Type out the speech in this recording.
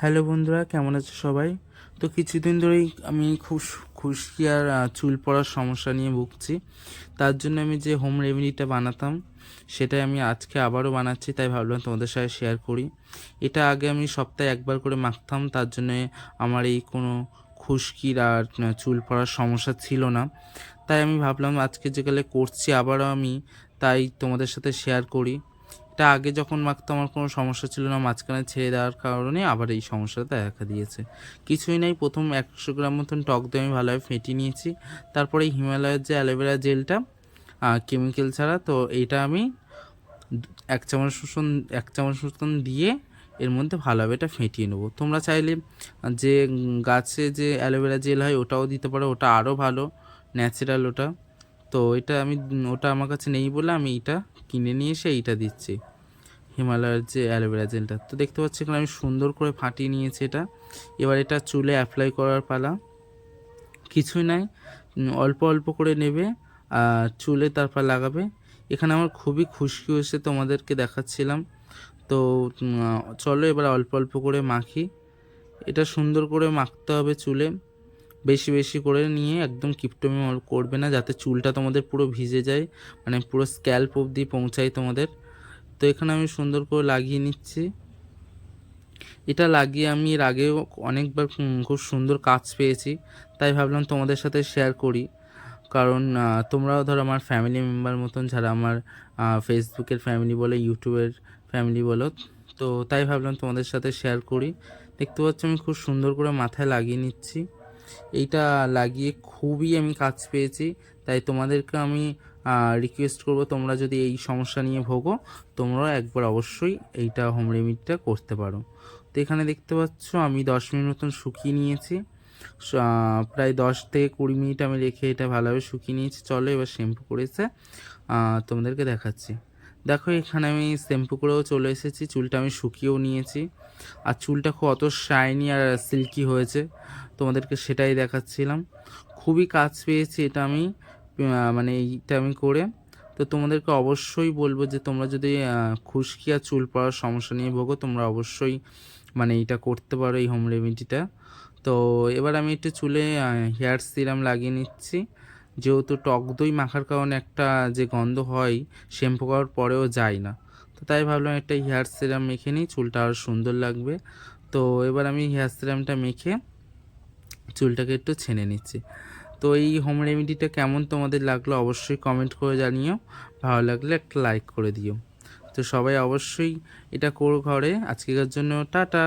Hello বন্ধুরা, কেমন আছো সবাই? তো কিছুদিন ধরেই আমি খুব খুশকি আর চুল পড়ার সমস্যা নিয়ে ভুগছি। তার জন্য আমি যে হোম রেমেডিটা বানাতাম সেটাই আমি আজকে আবারও বানাচ্ছি, তাই ভাবলাম তোমাদের সাথে শেয়ার করি। এটা আগে আমি সপ্তাহে একবার করে মাখতাম, তার জন্যে আমার এই কোনো খুশকির আর চুল পড়ার সমস্যা ছিল না। তাই আমি ভাবলাম আজকে যেকালে করছি আবারও আমি, তাই তোমাদের সাথে শেয়ার করি। এটা আগে যখন মাখতাম আমার কোনো সমস্যা ছিল না, মাঝখানে ছেড়ে দেওয়ার কারণে আবার এই সমস্যাটা দেখা দিয়েছে। কিছুই নাই, প্রথম 100 গ্রাম মতন টক দই আমি ভালোভাবে ফেটিয়ে নিয়েছি। তারপরে এই হিমালয়ের যে অ্যালোভেরা জেলটা কেমিক্যাল ছাড়া, তো এইটা আমি 1 চামচ মতন দিয়ে এর মধ্যে ভালোভাবে এটা ফেটিয়ে নেবো। তোমরা চাইলে যে গাছে যে অ্যালোভেরা জেল হয় ওটাও দিতে পারো, ওটা আরও ভালো, ন্যাচারাল ওটা। তো এটা আমি ওটা আমার কাছে নেই বলে আমি এইটা কিনে নিয়ে এসে এইটা দিচ্ছি, হিমালয়ের যে অ্যালোভেরা জেলটা। তো দেখতে পাচ্ছি এখানে আমি সুন্দর করে ফাটিয়ে নিয়েছি এটা। এবার এটা চুলে অ্যাপ্লাই করার পালা। কিছুই নাই, অল্প অল্প করে নেবে আর চুলে তারপর লাগাবে। এখানে আমার খুবই খুশকি হয়েছে, তোমাদেরকে দেখাচ্ছিলাম। তো চলো এবার অল্প অল্প করে মাখি। এটা সুন্দর করে মাখতে হবে চুলে, বেশি বেশি করে নিয়ে, একদম কিপটমি করবে না, যাতে চুলটা তোমাদের পুরো ভিজে যায়, মানে পুরো স্ক্যাল্প অবধি পৌঁছায় তোমাদের। তো এখানে আমি সুন্দর করে লাগিয়ে নিচ্ছি। এটা লাগিয়ে আমি এর আগেও অনেকবার খুব সুন্দর কাজ পেয়েছি, তাই ভাবলাম তোমাদের সাথে শেয়ার করি। কারণ তোমরাও ধরো আমার ফ্যামিলি মেম্বার মতন, যারা আমার ফেসবুকের ফ্যামিলি বলো, ইউটিউবের ফ্যামিলি বলো, তো তাই ভাবলাম তোমাদের সাথে শেয়ার করি। দেখতে পাচ্ছ আমি খুব সুন্দর করে মাথায় লাগিয়ে নিচ্ছি। এইটা লাগিয়ে খুবই আমি কাজ পেয়েছি, তাই তোমাদেরকে আমি রিকোয়েস্ট করব, তোমরা যদি এই সমস্যা নিয়ে ভোগো তোমরাও একবার অবশ্যই এইটা হোম রেমেডিটা করতে পারো। তো এখানে দেখতে পাচ্ছ আমি 10 মিনিট মতন শুকিয়ে নিয়েছি। প্রায় 10 থেকে 20 মিনিট আমি রেখে এটা ভালোভাবে শুকিয়ে নিয়েছি। চলো এবার শ্যাম্পু করেছে তোমাদেরকে দেখাচ্ছি। দেখো এখানে আমি শ্যাম্পু করেও চলে এসেছি, চুলটা আমি শুকিয়েও নিয়েছি, আর চুলটা খুব অত শাইনি আর সিল্কি হয়েছে, তোমাদেরকে সেটাই দেখাচ্ছিলাম। খুবই কাজ পেয়েছি এটা আমি, মানে এইটা আমি করে। তো তোমাদেরকে অবশ্যই বলবো যে তোমরা যদি খুশকি আর চুল পড়ার সমস্যা নিয়ে ভোগো, তোমরা অবশ্যই মানে এইটা করতে পারো, এই হোম রেমেডিটা। তো এবার আমি একটু চুলে হেয়ার সিরাম লাগিয়ে নিচ্ছি, যেহেতু টক দই মাখার কারণে একটা যে গন্ধ হয় শ্যাম্পু করার পরেও যায় না। তো তাই ভাবলাম একটা হেয়ার সিরাম মেখে নিই, চুলটা আরও সুন্দর লাগবে। তো এবার আমি হেয়ার সিরামটা মেখে চুলটাকে একটু ছেনে নিচ্ছি। তো এই হোম রেমেডিটা কেমন তোমাদের লাগলো অবশ্যই কমেন্ট করে জানিও, ভালো লাগলে একটা লাইক করে দিও। তো সবাই অবশ্যই এটা করো ঘরে। আজকের জন্য টাটা।